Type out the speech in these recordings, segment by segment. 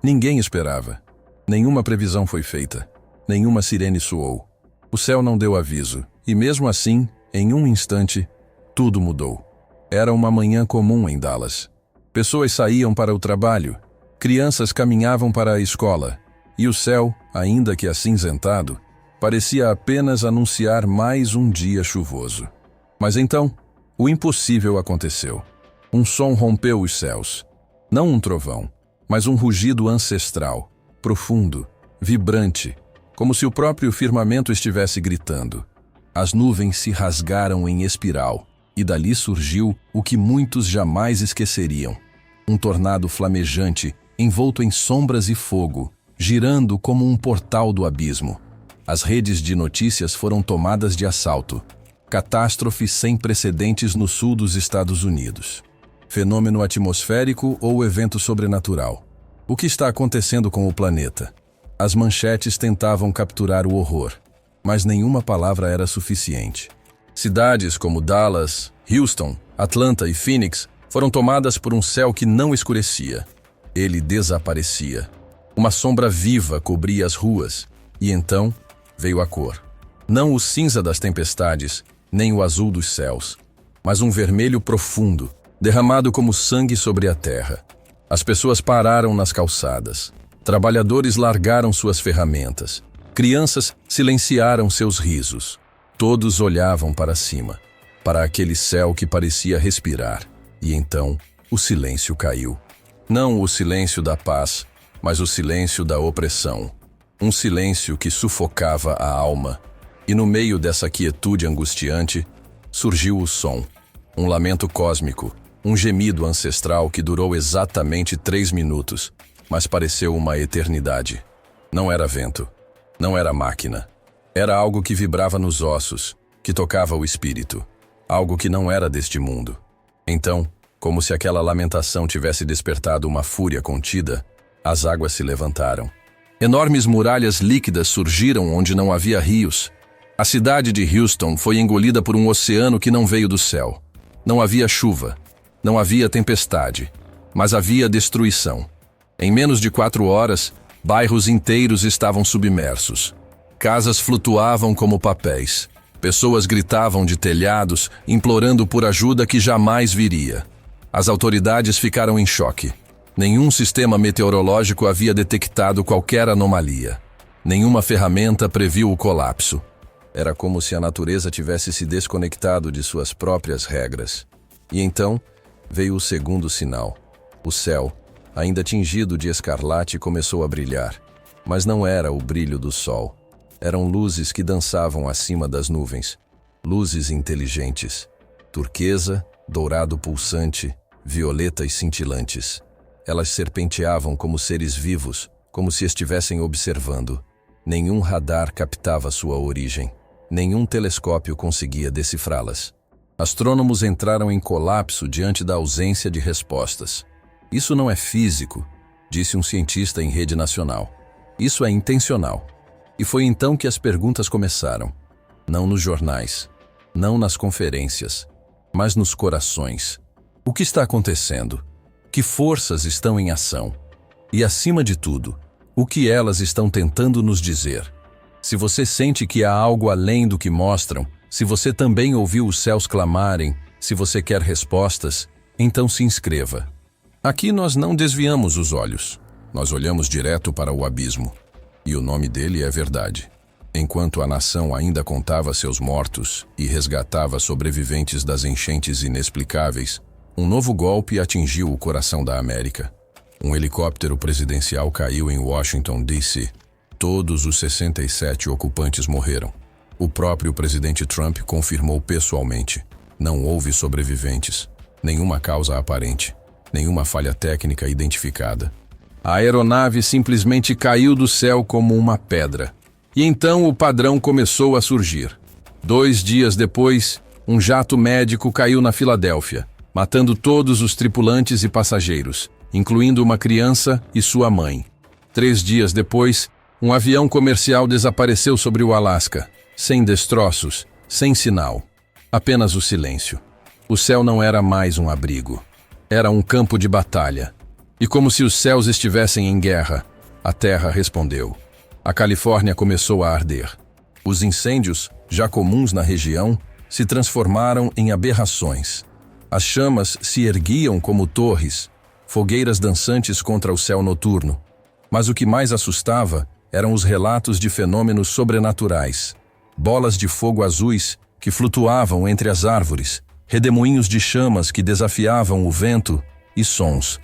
Ninguém esperava. Nenhuma previsão foi feita. Nenhuma sirene soou. O céu não deu aviso, e mesmo assim, em um instante, tudo mudou. Era uma manhã comum em Dallas. Pessoas saíam para o trabalho, crianças caminhavam para a escola, e o céu, ainda que acinzentado, parecia apenas anunciar mais um dia chuvoso. Mas então, o impossível aconteceu. Um som rompeu os céus. Não um trovão, mas um rugido ancestral, profundo, vibrante, como se o próprio firmamento estivesse gritando. As nuvens se rasgaram em espiral, e dali surgiu o que muitos jamais esqueceriam. Um tornado flamejante, envolto em sombras e fogo, girando como um portal do abismo. As redes de notícias foram tomadas de assalto. Catástrofe sem precedentes no sul dos Estados Unidos. Fenômeno atmosférico ou evento sobrenatural. O que está acontecendo com o planeta? As manchetes tentavam capturar o horror, mas nenhuma palavra era suficiente. Cidades como Dallas, Houston, Atlanta e Phoenix foram tomadas por um céu que não escurecia. Ele desaparecia. Uma sombra viva cobria as ruas, e então veio a cor. Não o cinza das tempestades, nem o azul dos céus, mas um vermelho profundo, derramado como sangue sobre a terra. As pessoas pararam nas calçadas. Trabalhadores largaram suas ferramentas. Crianças silenciaram seus risos. Todos olhavam para cima, para aquele céu que parecia respirar. E então, o silêncio caiu. Não o silêncio da paz, mas o silêncio da opressão. Um silêncio que sufocava a alma. E no meio dessa quietude angustiante, surgiu o som. Um lamento cósmico, um gemido ancestral que durou exatamente 3 minutos, mas pareceu uma eternidade. Não era vento, não era máquina. Era algo que vibrava nos ossos, que tocava o espírito. Algo que não era deste mundo. Então, como se aquela lamentação tivesse despertado uma fúria contida, as águas se levantaram. Enormes muralhas líquidas surgiram onde não havia rios. A cidade de Houston foi engolida por um oceano que não veio do céu. Não havia chuva, não havia tempestade, mas havia destruição. Em menos de 4 horas, bairros inteiros estavam submersos. Casas flutuavam como papéis. Pessoas gritavam de telhados, implorando por ajuda que jamais viria. As autoridades ficaram em choque. Nenhum sistema meteorológico havia detectado qualquer anomalia. Nenhuma ferramenta previu o colapso. Era como se a natureza tivesse se desconectado de suas próprias regras. E então, veio o segundo sinal. O céu, ainda tingido de escarlate, começou a brilhar. Mas não era o brilho do sol. Eram luzes que dançavam acima das nuvens. Luzes inteligentes. Turquesa, dourado pulsante, violetas cintilantes. Elas serpenteavam como seres vivos, como se estivessem observando. Nenhum radar captava sua origem. Nenhum telescópio conseguia decifrá-las. Astrônomos entraram em colapso diante da ausência de respostas. Isso não é físico, disse um cientista em rede nacional. Isso é intencional. E foi então que as perguntas começaram. Não nos jornais, não nas conferências, mas nos corações. O que está acontecendo? Que forças estão em ação? E, acima de tudo, o que elas estão tentando nos dizer? Se você sente que há algo além do que mostram, se você também ouviu os céus clamarem, se você quer respostas, então se inscreva. Aqui nós não desviamos os olhos. Nós olhamos direto para o abismo. E o nome dele é verdade. Enquanto a nação ainda contava seus mortos e resgatava sobreviventes das enchentes inexplicáveis, um novo golpe atingiu o coração da América. Um helicóptero presidencial caiu em Washington, D.C. Todos os 67 ocupantes morreram. O próprio presidente Trump confirmou pessoalmente. Não houve sobreviventes, nenhuma causa aparente, nenhuma falha técnica identificada. A aeronave simplesmente caiu do céu como uma pedra. E então o padrão começou a surgir. 2 dias depois, um jato médico caiu na Filadélfia, matando todos os tripulantes e passageiros, incluindo uma criança e sua mãe. 3 dias depois, um avião comercial desapareceu sobre o Alasca, sem destroços, sem sinal. Apenas o silêncio. O céu não era mais um abrigo. Era um campo de batalha. E como se os céus estivessem em guerra, a terra respondeu. A Califórnia começou a arder. Os incêndios, já comuns na região, se transformaram em aberrações. As chamas se erguiam como torres, fogueiras dançantes contra o céu noturno. Mas o que mais assustava eram os relatos de fenômenos sobrenaturais. Bolas de fogo azuis que flutuavam entre as árvores, redemoinhos de chamas que desafiavam o vento e sons.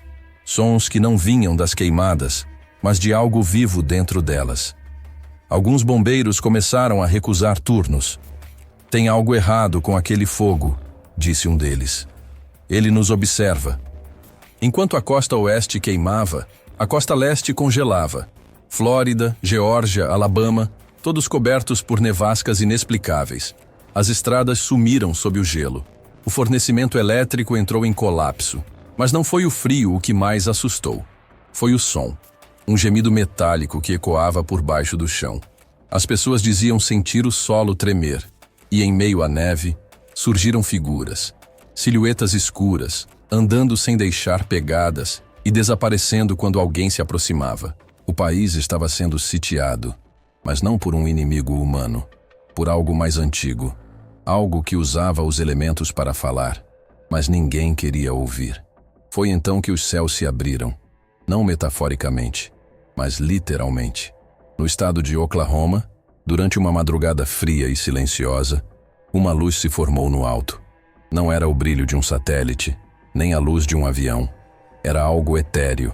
Sons que não vinham das queimadas, mas de algo vivo dentro delas. Alguns bombeiros começaram a recusar turnos. Tem algo errado com aquele fogo, disse um deles. Ele nos observa. Enquanto a costa oeste queimava, a costa leste congelava. Flórida, Geórgia, Alabama, todos cobertos por nevascas inexplicáveis. As estradas sumiram sob o gelo. O fornecimento elétrico entrou em colapso. Mas não foi o frio o que mais assustou. Foi o som. Um gemido metálico que ecoava por baixo do chão. As pessoas diziam sentir o solo tremer. E em meio à neve, surgiram figuras. Silhuetas escuras, andando sem deixar pegadas e desaparecendo quando alguém se aproximava. O país estava sendo sitiado, mas não por um inimigo humano, por algo mais antigo. Algo que usava os elementos para falar, mas ninguém queria ouvir. Foi então que os céus se abriram, não metaforicamente, mas literalmente. No estado de Oklahoma, durante uma madrugada fria e silenciosa, uma luz se formou no alto. Não era o brilho de um satélite, nem a luz de um avião. Era algo etéreo.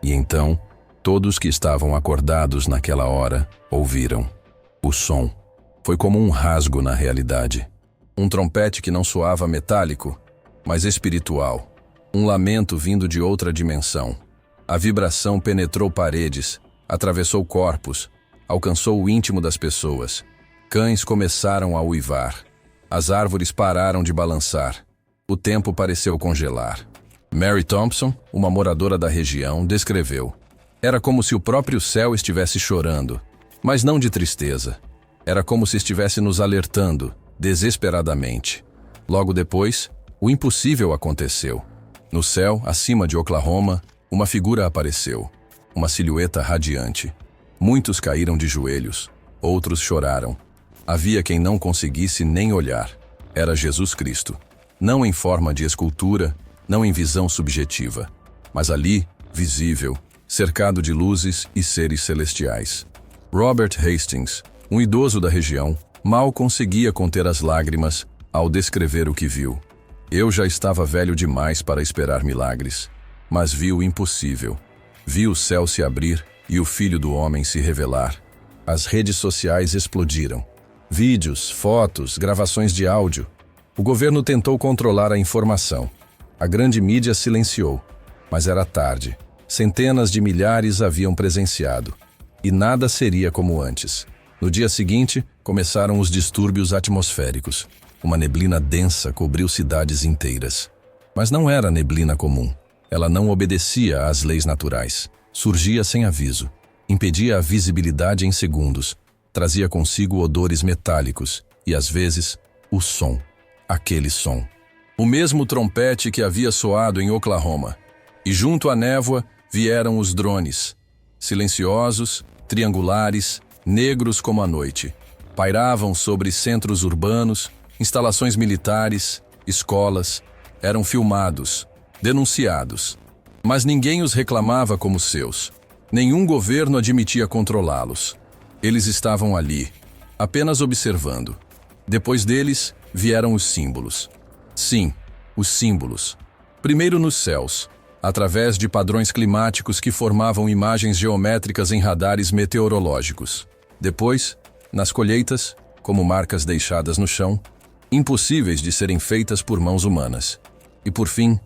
E então, todos que estavam acordados naquela hora ouviram. O som foi como um rasgo na realidade. Um trompete que não soava metálico, mas espiritual. Um lamento vindo de outra dimensão. A vibração penetrou paredes, atravessou corpos, alcançou o íntimo das pessoas. Cães começaram a uivar. As árvores pararam de balançar. O tempo pareceu congelar. Mary Thompson, uma moradora da região, descreveu. Era como se o próprio céu estivesse chorando, mas não de tristeza. Era como se estivesse nos alertando, desesperadamente. Logo depois, o impossível aconteceu. No céu, acima de Oklahoma, uma figura apareceu. Uma silhueta radiante. Muitos caíram de joelhos, outros choraram. Havia quem não conseguisse nem olhar. Era Jesus Cristo. Não em forma de escultura, não em visão subjetiva, mas ali, visível, cercado de luzes e seres celestiais. Robert Hastings, um idoso da região, mal conseguia conter as lágrimas ao descrever o que viu. Eu já estava velho demais para esperar milagres, mas vi o impossível. Vi o céu se abrir e o Filho do Homem se revelar. As redes sociais explodiram. Vídeos, fotos, gravações de áudio. O governo tentou controlar a informação. A grande mídia silenciou, mas era tarde. Centenas de milhares haviam presenciado. E nada seria como antes. No dia seguinte, começaram os distúrbios atmosféricos. Uma neblina densa cobriu cidades inteiras. Mas não era neblina comum. Ela não obedecia às leis naturais. Surgia sem aviso. Impedia a visibilidade em segundos. Trazia consigo odores metálicos e, às vezes, o som. Aquele som. O mesmo trompete que havia soado em Oklahoma. E junto à névoa vieram os drones. Silenciosos, triangulares, negros como a noite. Pairavam sobre centros urbanos, instalações militares, escolas. Eram filmados, denunciados. Mas ninguém os reclamava como seus. Nenhum governo admitia controlá-los. Eles estavam ali, apenas observando. Depois deles, vieram os símbolos. Sim, os símbolos. Primeiro nos céus, através de padrões climáticos que formavam imagens geométricas em radares meteorológicos. Depois, nas colheitas, como marcas deixadas no chão, impossíveis de serem feitas por mãos humanas. E por fim,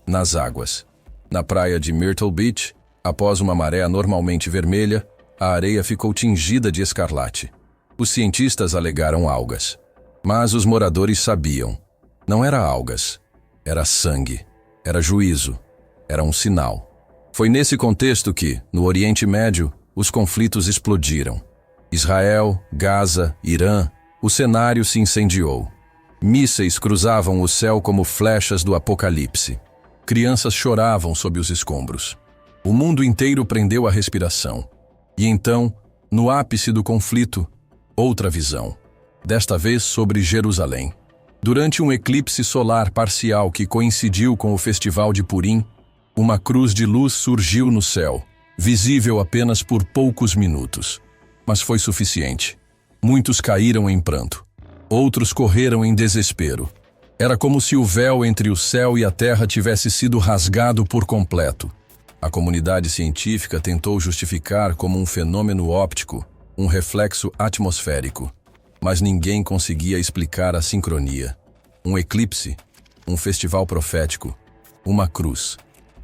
nas águas. Na praia de Myrtle Beach, após uma maré anormalmente vermelha, a areia ficou tingida de escarlate. Os cientistas alegaram algas. Mas os moradores sabiam. Não era algas. Era sangue. Era juízo. Era um sinal. Foi nesse contexto que, no Oriente Médio, os conflitos explodiram. Israel, Gaza, Irã, o cenário se incendiou. Mísseis cruzavam o céu como flechas do apocalipse. Crianças choravam sob os escombros. O mundo inteiro prendeu a respiração. E então, no ápice do conflito, outra visão. Desta vez sobre Jerusalém. Durante um eclipse solar parcial que coincidiu com o festival de Purim, uma cruz de luz surgiu no céu, visível apenas por poucos minutos. Mas foi suficiente. Muitos caíram em pranto. Outros correram em desespero. Era como se o véu entre o céu e a terra tivesse sido rasgado por completo. A comunidade científica tentou justificar como um fenômeno óptico, um reflexo atmosférico. Mas ninguém conseguia explicar a sincronia. Um eclipse, um festival profético, uma cruz.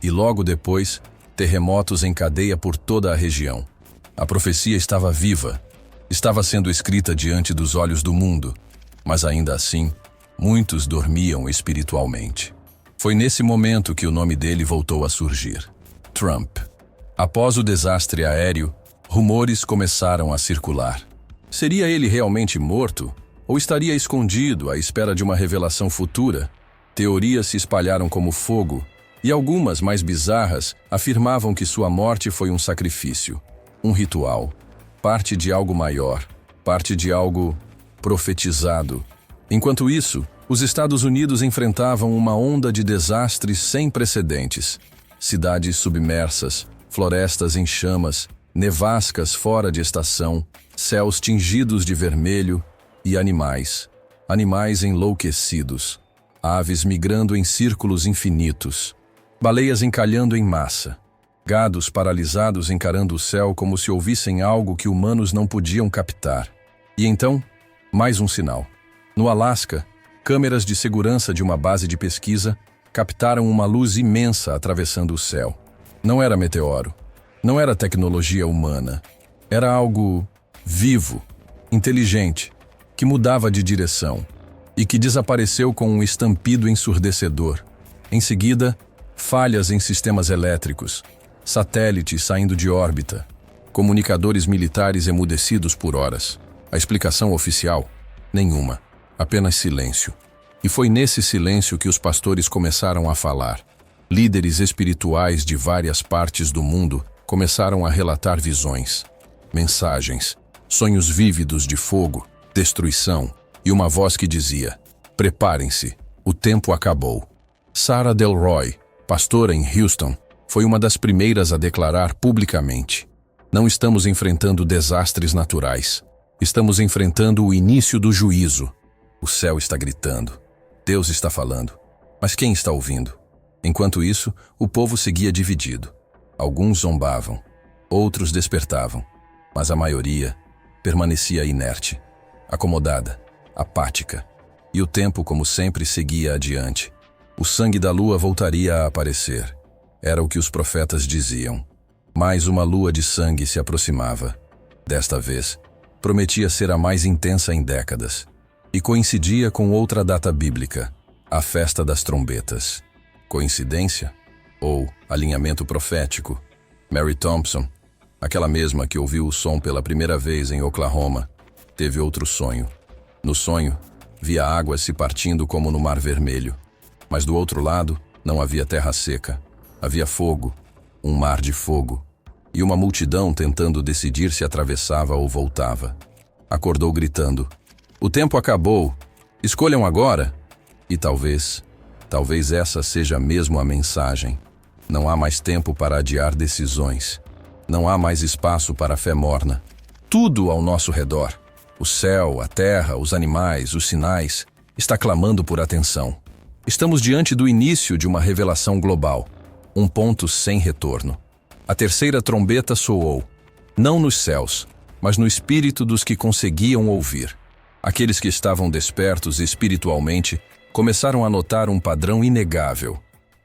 E logo depois, terremotos em cadeia por toda a região. A profecia estava viva, estava sendo escrita diante dos olhos do mundo, mas ainda assim, muitos dormiam espiritualmente. Foi nesse momento que o nome dele voltou a surgir. Trump. Após o desastre aéreo, rumores começaram a circular. Seria ele realmente morto? Ou estaria escondido à espera de uma revelação futura? Teorias se espalharam como fogo, e algumas, mais bizarras, afirmavam que sua morte foi um sacrifício, um ritual, parte de algo maior, parte de algo profetizado. Enquanto isso, os Estados Unidos enfrentavam uma onda de desastres sem precedentes. Cidades submersas, florestas em chamas, nevascas fora de estação, céus tingidos de vermelho e animais enlouquecidos, aves migrando em círculos infinitos, baleias encalhando em massa, gados paralisados encarando o céu como se ouvissem algo que humanos não podiam captar. E então, mais um sinal. No Alasca, câmeras de segurança de uma base de pesquisa captaram uma luz imensa atravessando o céu. Não era meteoro, não era tecnologia humana, era algo vivo, inteligente, que mudava de direção e que desapareceu com um estampido ensurdecedor. Em seguida, falhas em sistemas elétricos, satélites saindo de órbita, comunicadores militares emudecidos por horas. A explicação oficial? Nenhuma, apenas silêncio. E foi nesse silêncio que os pastores começaram a falar. Líderes espirituais de várias partes do mundo começaram a relatar visões, mensagens, sonhos vívidos de fogo, destruição, e uma voz que dizia: "Preparem-se, o tempo acabou." Sarah Delroy, pastora em Houston, foi uma das primeiras a declarar publicamente: "Não estamos enfrentando desastres naturais. Estamos enfrentando o início do juízo. O céu está gritando. Deus está falando. Mas quem está ouvindo?" Enquanto isso, o povo seguia dividido. Alguns zombavam, outros despertavam, mas a maioria permanecia inerte, acomodada, apática. E o tempo, como sempre, seguia adiante. O sangue da lua voltaria a aparecer. Era o que os profetas diziam. Mais uma lua de sangue se aproximava. Desta vez, prometia ser a mais intensa em décadas. E coincidia com outra data bíblica, a Festa das Trombetas. Coincidência? Ou alinhamento profético? Mary Thompson, aquela mesma que ouviu o som pela primeira vez em Oklahoma, teve outro sonho. No sonho, via águas se partindo como no Mar Vermelho. Mas do outro lado, não havia terra seca. Havia fogo, um mar de fogo. E uma multidão tentando decidir se atravessava ou voltava. Acordou gritando: "O tempo acabou! Escolham agora!" E talvez essa seja mesmo a mensagem. Não há mais tempo para adiar decisões. Não há mais espaço para a fé morna. Tudo ao nosso redor, o céu, a terra, os animais, os sinais, está clamando por atenção. Estamos diante do início de uma revelação global, um ponto sem retorno. A terceira trombeta soou, não nos céus, mas no espírito dos que conseguiam ouvir. Aqueles que estavam despertos espiritualmente começaram a notar um padrão inegável.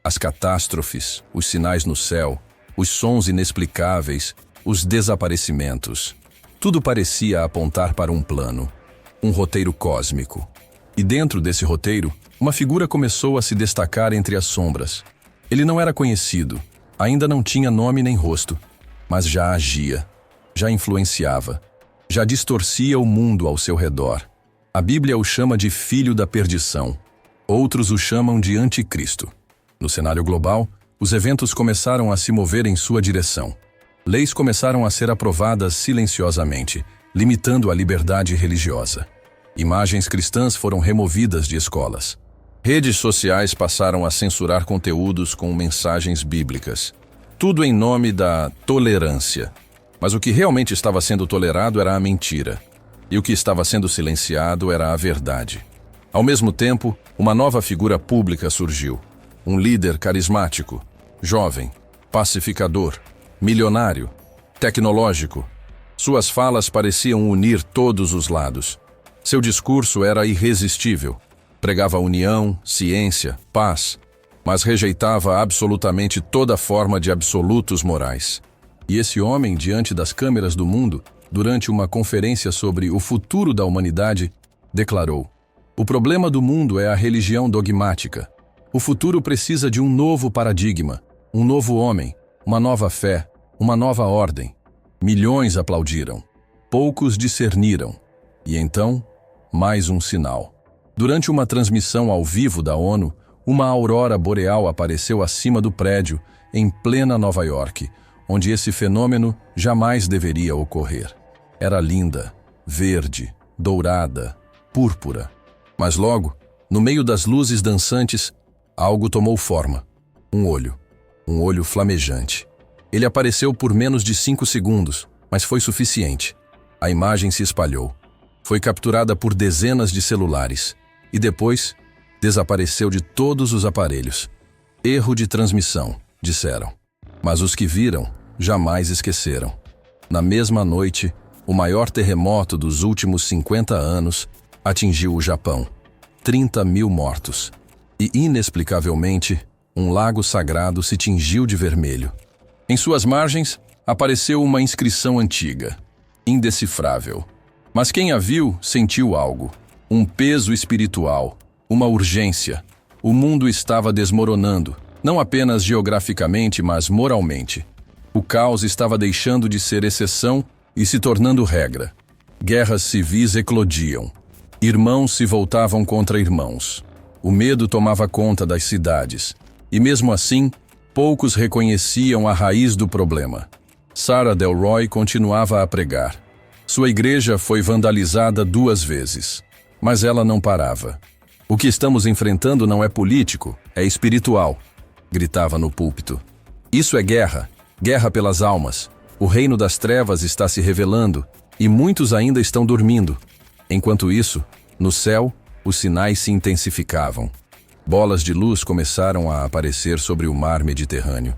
As catástrofes, os sinais no céu, os sons inexplicáveis, os desaparecimentos. Tudo parecia apontar para um plano, um roteiro cósmico. E dentro desse roteiro, uma figura começou a se destacar entre as sombras. Ele não era conhecido, ainda não tinha nome nem rosto, mas já agia, já influenciava, já distorcia o mundo ao seu redor. A Bíblia o chama de filho da perdição. Outros o chamam de anticristo. No cenário global, Os eventos começaram a se mover em sua direção. Leis começaram a ser aprovadas silenciosamente, limitando a liberdade religiosa. Imagens cristãs foram removidas de escolas. Redes sociais passaram a censurar conteúdos com mensagens bíblicas. Tudo em nome da tolerância. Mas o que realmente estava sendo tolerado era a mentira. E o que estava sendo silenciado era a verdade. Ao mesmo tempo, uma nova figura pública surgiu. Um líder carismático, jovem, pacificador, milionário, tecnológico. Suas falas pareciam unir todos os lados. Seu discurso era irresistível. Pregava união, ciência, paz, mas rejeitava absolutamente toda forma de absolutos morais. E esse homem, diante das câmeras do mundo, durante uma conferência sobre o futuro da humanidade, declarou: "O problema do mundo é a religião dogmática. O futuro precisa de um novo paradigma, um novo homem, uma nova fé, uma nova ordem." Milhões aplaudiram. Poucos discerniram. E então, mais um sinal. Durante uma transmissão ao vivo da ONU, uma aurora boreal apareceu acima do prédio, em plena Nova York, onde esse fenômeno jamais deveria ocorrer. Era linda, verde, dourada, púrpura. Mas logo, no meio das luzes dançantes, algo tomou forma. Um olho flamejante. Ele apareceu por menos de 5 segundos, mas foi suficiente. A imagem se espalhou. Foi capturada por dezenas de celulares. E depois, desapareceu de todos os aparelhos. Erro de transmissão, disseram. Mas os que viram jamais esqueceram. Na mesma noite, o maior terremoto dos últimos 50 anos atingiu o Japão. 30 mil mortos. E, inexplicavelmente, um lago sagrado se tingiu de vermelho. Em suas margens, apareceu uma inscrição antiga, indecifrável. Mas quem a viu sentiu algo. Um peso espiritual, uma urgência. O mundo estava desmoronando, não apenas geograficamente, mas moralmente. O caos estava deixando de ser exceção e se tornando regra. Guerras civis eclodiam. Irmãos se voltavam contra irmãos. O medo tomava conta das cidades. E mesmo assim, poucos reconheciam a raiz do problema. Sarah Delroy continuava a pregar. Sua igreja foi vandalizada 2 vezes. Mas ela não parava. "O que estamos enfrentando não é político, é espiritual", gritava no púlpito. "Isso é guerra, guerra pelas almas. O reino das trevas está se revelando e muitos ainda estão dormindo." Enquanto isso, no céu, os sinais se intensificavam. Bolas de luz começaram a aparecer sobre o mar Mediterrâneo.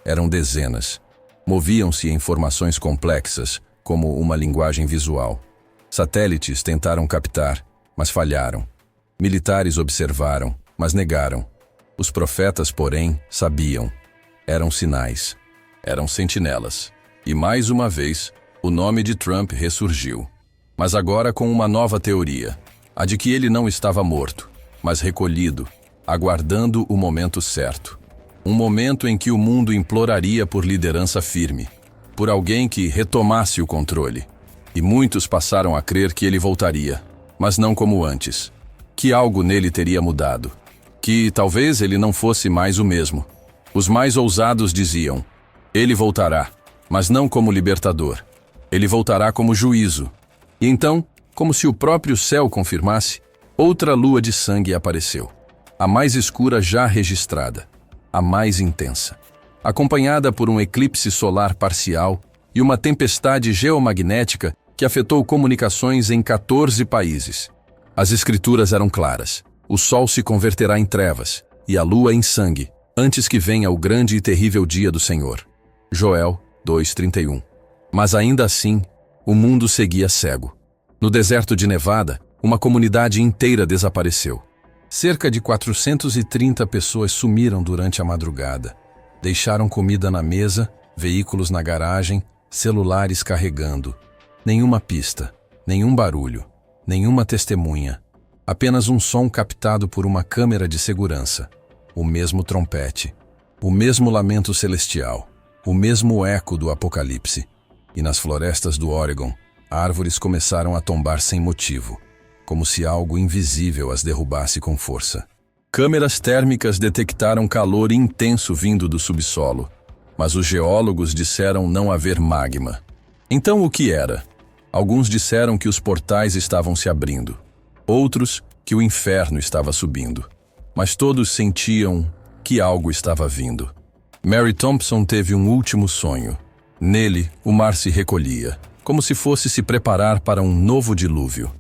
Eram dezenas. Moviam-se em formações complexas, como uma linguagem visual. Satélites tentaram captar, mas falharam. Militares observaram, mas negaram. Os profetas, porém, sabiam. Eram sinais. Eram sentinelas. E mais uma vez, o nome de Trump ressurgiu. Mas agora com uma nova teoria. A de que ele não estava morto, mas recolhido, aguardando o momento certo. Um momento em que o mundo imploraria por liderança firme. Por alguém que retomasse o controle. E muitos passaram a crer que ele voltaria. Mas não como antes. Que algo nele teria mudado. Que talvez ele não fosse mais o mesmo. Os mais ousados diziam: ele voltará, mas não como libertador. Ele voltará como juízo. E então, como se o próprio céu confirmasse, outra lua de sangue apareceu. A mais escura já registrada. A mais intensa. Acompanhada por um eclipse solar parcial e uma tempestade geomagnética que afetou comunicações em 14 países. As escrituras eram claras. O sol se converterá em trevas e a lua em sangue, antes que venha o grande e terrível dia do Senhor. Joel 2:31. Mas ainda assim, o mundo seguia cego. No deserto de Nevada, uma comunidade inteira desapareceu. Cerca de 430 pessoas sumiram durante a madrugada. Deixaram comida na mesa, veículos na garagem, celulares carregando. Nenhuma pista, nenhum barulho, nenhuma testemunha. Apenas um som captado por uma câmera de segurança. O mesmo trompete, o mesmo lamento celestial, o mesmo eco do apocalipse. E nas florestas do Oregon, árvores começaram a tombar sem motivo, como se algo invisível as derrubasse com força. Câmeras térmicas detectaram calor intenso vindo do subsolo, mas os geólogos disseram não haver magma. Então o que era? Alguns disseram que os portais estavam se abrindo. Outros que o inferno estava subindo. Mas todos sentiam que algo estava vindo. Mary Thompson teve um último sonho. Nele, o mar se recolhia, como se fosse se preparar para um novo dilúvio.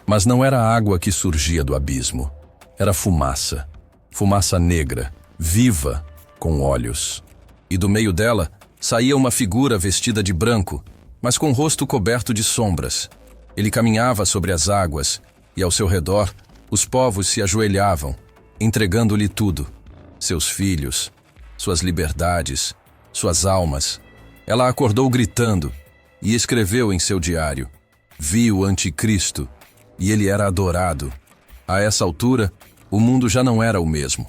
Mas não era água que surgia do abismo. Era fumaça. Fumaça negra, viva, com olhos. E do meio dela saía uma figura vestida de branco, mas com o rosto coberto de sombras. Ele caminhava sobre as águas, e ao seu redor, os povos se ajoelhavam, entregando-lhe tudo: seus filhos, suas liberdades, suas almas. Ela acordou gritando e escreveu em seu diário: vi o anticristo, e ele era adorado. A essa altura, o mundo já não era o mesmo.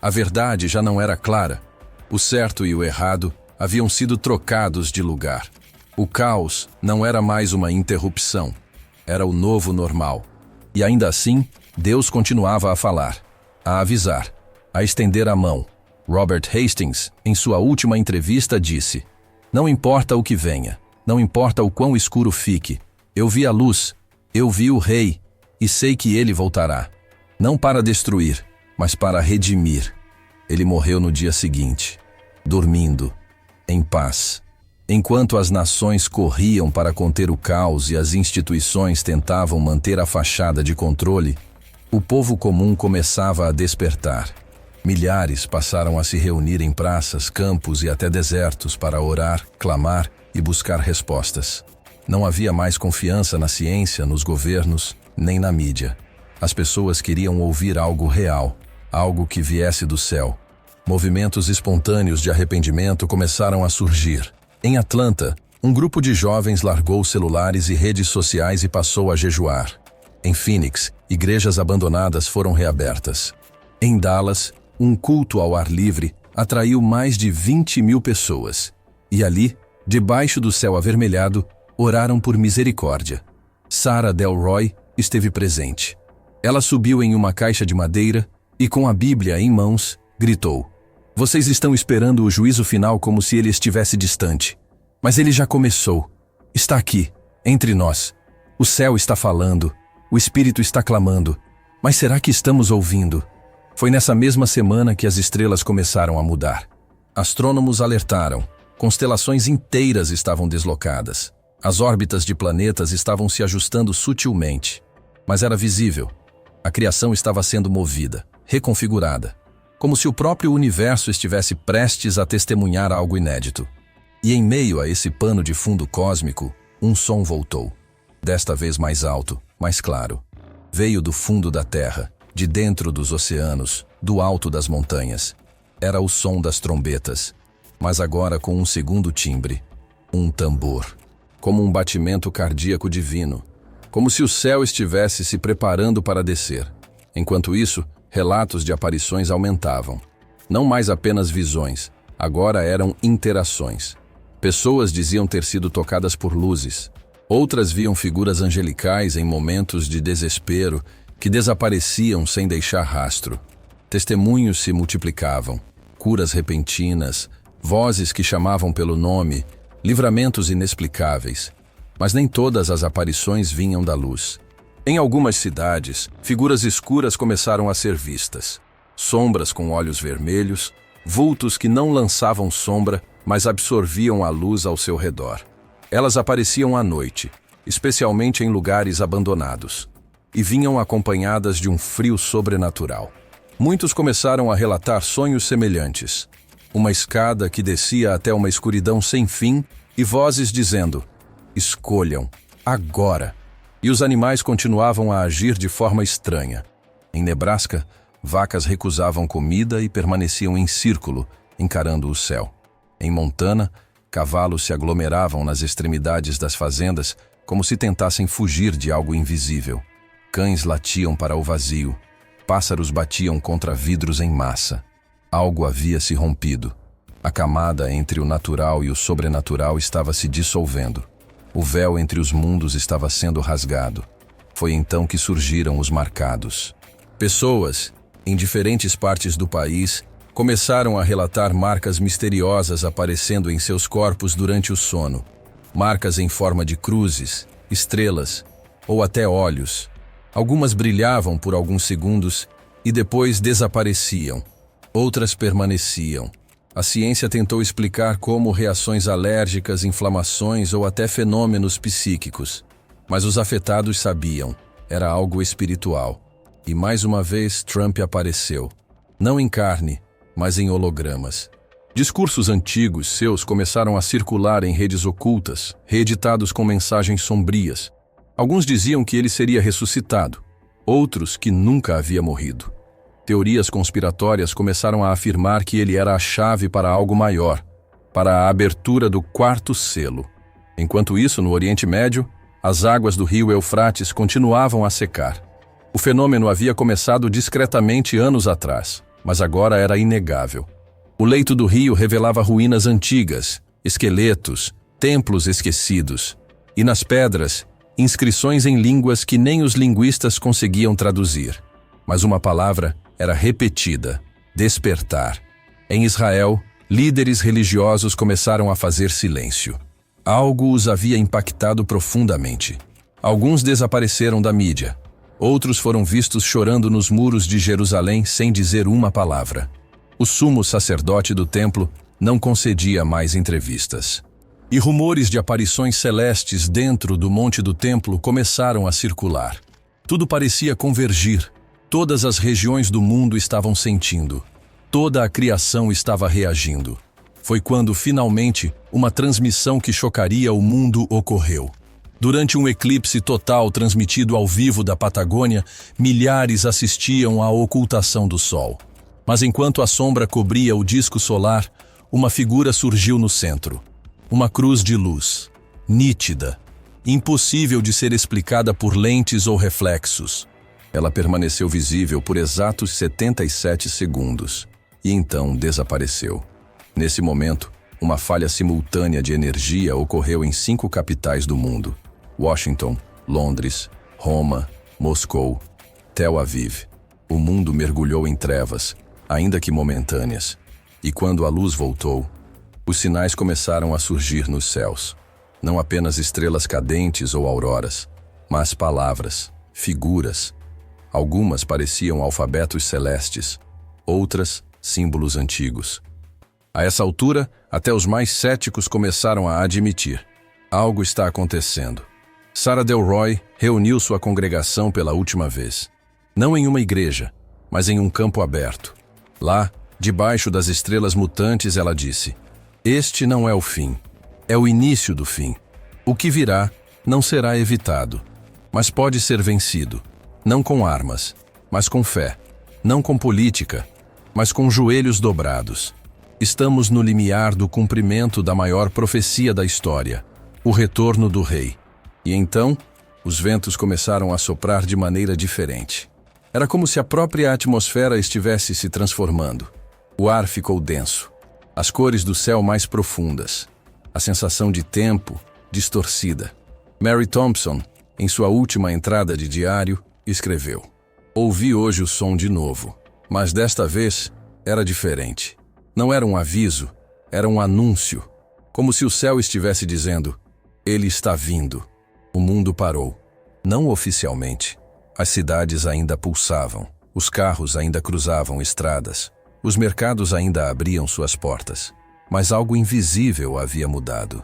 A verdade já não era clara. O certo e o errado haviam sido trocados de lugar. O caos não era mais uma interrupção. Era o novo normal. E ainda assim, Deus continuava a falar, a avisar, a estender a mão. Robert Hastings, em sua última entrevista, disse: não importa o que venha, não importa o quão escuro fique, eu vi a luz, eu vi o Rei, e sei que ele voltará. Não para destruir, mas para redimir. Ele morreu no dia seguinte, dormindo, em paz. Enquanto as nações corriam para conter o caos e as instituições tentavam manter a fachada de controle, o povo comum começava a despertar. Milhares passaram a se reunir em praças, campos e até desertos para orar, clamar e buscar respostas. Não havia mais confiança na ciência, nos governos, nem na mídia. As pessoas queriam ouvir algo real, algo que viesse do céu. Movimentos espontâneos de arrependimento começaram a surgir. Em Atlanta, um grupo de jovens largou celulares e redes sociais e passou a jejuar. Em Phoenix, igrejas abandonadas foram reabertas. Em Dallas, um culto ao ar livre atraiu mais de 20.000 pessoas. E ali, debaixo do céu avermelhado, oraram por misericórdia. Sarah Delroy esteve presente. Ela subiu em uma caixa de madeira e, com a Bíblia em mãos, gritou: vocês estão esperando o juízo final como se ele estivesse distante. Mas ele já começou. Está aqui, entre nós. O céu está falando, o Espírito está clamando. Mas será que estamos ouvindo? Foi nessa mesma semana que as estrelas começaram a mudar. Astrônomos alertaram. Constelações inteiras estavam deslocadas. As órbitas de planetas estavam se ajustando sutilmente. Mas era visível. A criação estava sendo movida, reconfigurada, como se o próprio universo estivesse prestes a testemunhar algo inédito. E em meio a esse pano de fundo cósmico, um som voltou. Desta vez mais alto, mais claro. Veio do fundo da Terra, de dentro dos oceanos, do alto das montanhas. Era o som das trombetas, mas agora com um segundo timbre. Um tambor. Como um batimento cardíaco divino. Como se o céu estivesse se preparando para descer. Enquanto isso, relatos de aparições aumentavam. Não mais apenas visões, agora eram interações. Pessoas diziam ter sido tocadas por luzes. Outras viam figuras angelicais em momentos de desespero que desapareciam sem deixar rastro. Testemunhos se multiplicavam, curas repentinas, vozes que chamavam pelo nome, livramentos inexplicáveis. Mas nem todas as aparições vinham da luz. Em algumas cidades, figuras escuras começaram a ser vistas. Sombras com olhos vermelhos, vultos que não lançavam sombra, mas absorviam a luz ao seu redor. Elas apareciam à noite, especialmente em lugares abandonados, e vinham acompanhadas de um frio sobrenatural. Muitos começaram a relatar sonhos semelhantes. Uma escada que descia até uma escuridão sem fim e vozes dizendo: escolham, agora. E os animais continuavam a agir de forma estranha. Em Nebraska, vacas recusavam comida e permaneciam em círculo, encarando o céu. Em Montana, cavalos se aglomeravam nas extremidades das fazendas como se tentassem fugir de algo invisível. Cães latiam para o vazio. Pássaros batiam contra vidros em massa. Algo havia se rompido. A camada entre o natural e o sobrenatural estava se dissolvendo. O véu entre os mundos estava sendo rasgado. Foi então que surgiram os marcados. Pessoas Em diferentes partes do país, começaram a relatar marcas misteriosas aparecendo em seus corpos durante o sono. Marcas em forma de cruzes, estrelas ou até olhos. Algumas brilhavam por alguns segundos e depois desapareciam. Outras permaneciam. A ciência tentou explicar como reações alérgicas, inflamações ou até fenômenos psíquicos. Mas os afetados sabiam, era algo espiritual. E mais uma vez Trump apareceu. Não em carne, mas em hologramas. Discursos antigos seus começaram a circular em redes ocultas, reeditados com mensagens sombrias. Alguns diziam que ele seria ressuscitado, outros que nunca havia morrido. Teorias conspiratórias começaram a afirmar que ele era a chave para algo maior, para a abertura do quarto selo. Enquanto isso, no Oriente Médio, as águas do rio Eufrates continuavam a secar. O fenômeno havia começado discretamente anos atrás, mas agora era inegável. O leito do rio revelava ruínas antigas, esqueletos, templos esquecidos, e nas pedras, inscrições em línguas que nem os linguistas conseguiam traduzir. Mas uma palavra era repetida: despertar. Em Israel, líderes religiosos começaram a fazer silêncio. Algo os havia impactado profundamente. Alguns desapareceram da mídia. Outros foram vistos chorando nos muros de Jerusalém sem dizer uma palavra. O sumo sacerdote do templo não concedia mais entrevistas. E rumores de aparições celestes dentro do monte do templo começaram a circular. Tudo parecia convergir. Todas as regiões do mundo estavam sentindo. Toda a criação estava reagindo. Foi quando, finalmente, uma transmissão que chocaria o mundo ocorreu. Durante um eclipse total transmitido ao vivo da Patagônia, milhares assistiam à ocultação do Sol. Mas enquanto a sombra cobria o disco solar, uma figura surgiu no centro. Uma cruz de luz, nítida, impossível de ser explicada por lentes ou reflexos. Ela permaneceu visível por exatos 77 segundos, e então desapareceu. Nesse momento, uma falha simultânea de energia ocorreu em 5 capitais do mundo: Washington, Londres, Roma, Moscou, Tel Aviv. O mundo mergulhou em trevas, ainda que momentâneas. E quando a luz voltou, os sinais começaram a surgir nos céus. Não apenas estrelas cadentes ou auroras, mas palavras, figuras. Algumas pareciam alfabetos celestes, outras símbolos antigos. A essa altura, até os mais céticos começaram a admitir: algo está acontecendo. Sarah Delroy reuniu sua congregação pela última vez. Não em uma igreja, mas em um campo aberto. Lá, debaixo das estrelas mutantes, ela disse: este não é o fim, é o início do fim. O que virá não será evitado, mas pode ser vencido. Não com armas, mas com fé. Não com política, mas com joelhos dobrados. Estamos no limiar do cumprimento da maior profecia da história, o retorno do rei. E então, os ventos começaram a soprar de maneira diferente. Era como se a própria atmosfera estivesse se transformando. O ar ficou denso, as cores do céu mais profundas, a sensação de tempo distorcida. Mary Thompson, em sua última entrada de diário, escreveu: ouvi hoje o som de novo, mas desta vez era diferente. Não era um aviso, era um anúncio, como se o céu estivesse dizendo: ele está vindo. O mundo parou. Não oficialmente. As cidades ainda pulsavam, os carros ainda cruzavam estradas, os mercados ainda abriam suas portas. Mas algo invisível havia mudado.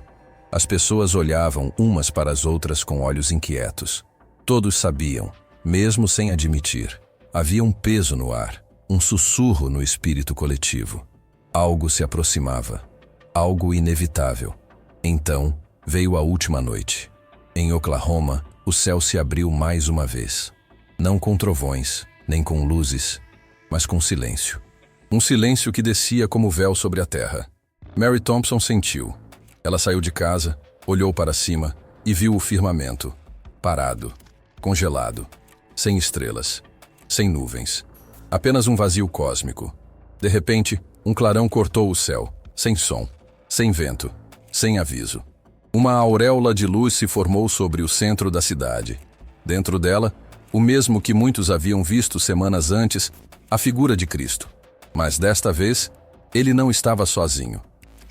As pessoas olhavam umas para as outras com olhos inquietos. Todos sabiam, mesmo sem admitir. Havia um peso no ar, um sussurro no espírito coletivo. Algo se aproximava, algo inevitável. Então, veio a última noite. Em Oklahoma, o céu se abriu mais uma vez. Não com trovões, nem com luzes, mas com silêncio. Um silêncio que descia como véu sobre a terra. Mary Thompson sentiu. Ela saiu de casa, olhou para cima e viu o firmamento, parado, congelado, sem estrelas, sem nuvens. Apenas um vazio cósmico. De repente, um clarão cortou o céu, sem som, sem vento, sem aviso. Uma auréola de luz se formou sobre o centro da cidade. Dentro dela, O mesmo que muitos haviam visto semanas antes, a figura de Cristo. Mas desta vez, ele não estava sozinho.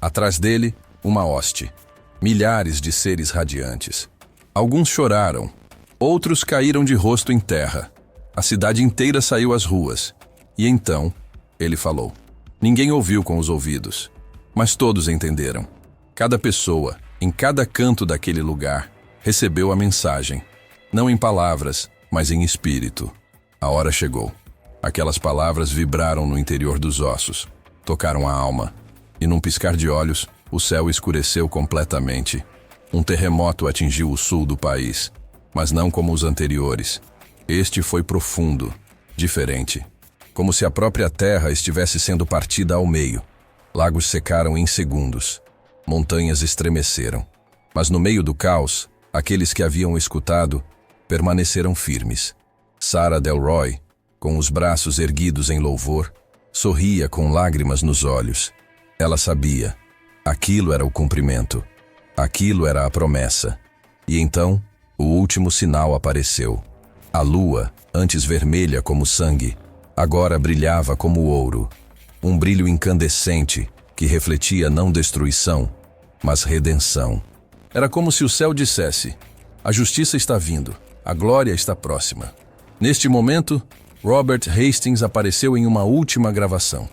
Atrás dele, uma hoste. Milhares de seres radiantes. Alguns choraram, outros caíram de rosto em terra. A cidade inteira saiu às ruas. E então, ele falou. Ninguém ouviu com os ouvidos, mas todos entenderam. Cada pessoa, em cada canto daquele lugar, recebeu a mensagem. Não em palavras, mas em espírito. A hora chegou. Aquelas palavras vibraram no interior dos ossos, tocaram a alma. E num piscar de olhos, o céu escureceu completamente. Um terremoto atingiu o sul do país, mas não como os anteriores. Este foi profundo, diferente. Como se a própria terra estivesse sendo partida ao meio. Lagos secaram em segundos. Montanhas estremeceram. Mas no meio do caos, aqueles que haviam escutado permaneceram firmes. Sarah Delroy, com os braços erguidos em louvor, sorria com lágrimas nos olhos. Ela sabia. Aquilo era o cumprimento. Aquilo era a promessa. E então, o último sinal apareceu. A lua, antes vermelha como sangue, agora brilhava como ouro. Um brilho incandescente que refletia não destruição, mas redenção. Era como se o céu dissesse: a justiça está vindo, a glória está próxima. Neste momento, Robert Hastings apareceu em uma última gravação,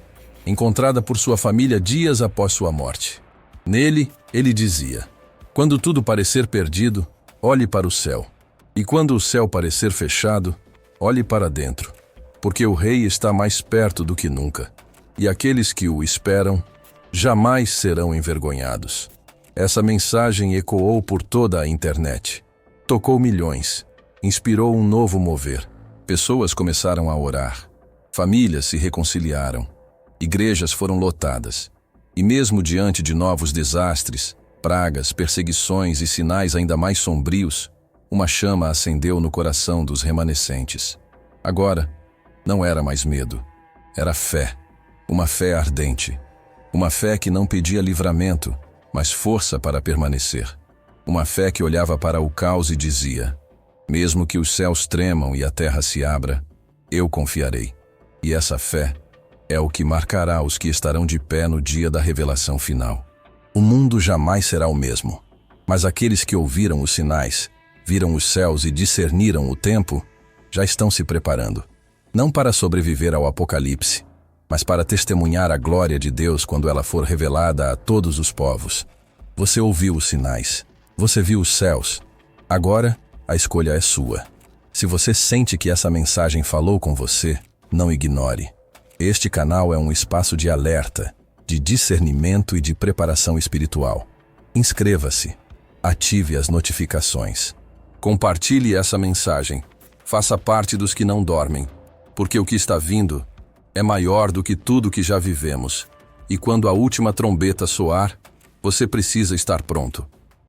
encontrada por sua família dias após sua morte. Nele, ele dizia: quando tudo parecer perdido, olhe para o céu. E quando o céu parecer fechado, olhe para dentro, porque o rei está mais perto do que nunca, e aqueles que o esperam jamais serão envergonhados. Essa mensagem ecoou por toda a internet. Tocou milhões, inspirou um novo mover. Pessoas começaram a orar, famílias se reconciliaram, igrejas foram lotadas. E mesmo diante de novos desastres, pragas, perseguições e sinais ainda mais sombrios, uma chama acendeu no coração dos remanescentes. Agora, não era mais medo, era fé, uma fé ardente, uma fé que não pedia livramento, mas força para permanecer. Uma fé que olhava para o caos e dizia: mesmo que os céus tremam e a terra se abra, eu confiarei. E essa fé é o que marcará os que estarão de pé no dia da revelação final. O mundo jamais será o mesmo, mas aqueles que ouviram os sinais, viram os céus e discerniram o tempo, já estão se preparando. Não para sobreviver ao apocalipse, mas para testemunhar a glória de Deus quando ela for revelada a todos os povos. Você ouviu os sinais, você viu os céus. Agora, a escolha é sua. Se você sente que essa mensagem falou com você, não ignore. Este canal é um espaço de alerta, de discernimento e de preparação espiritual. Inscreva-se, ative as notificações. Compartilhe essa mensagem. Faça parte dos que não dormem, porque o que está vindo é maior do que tudo que já vivemos. E quando a última trombeta soar, você precisa estar pronto.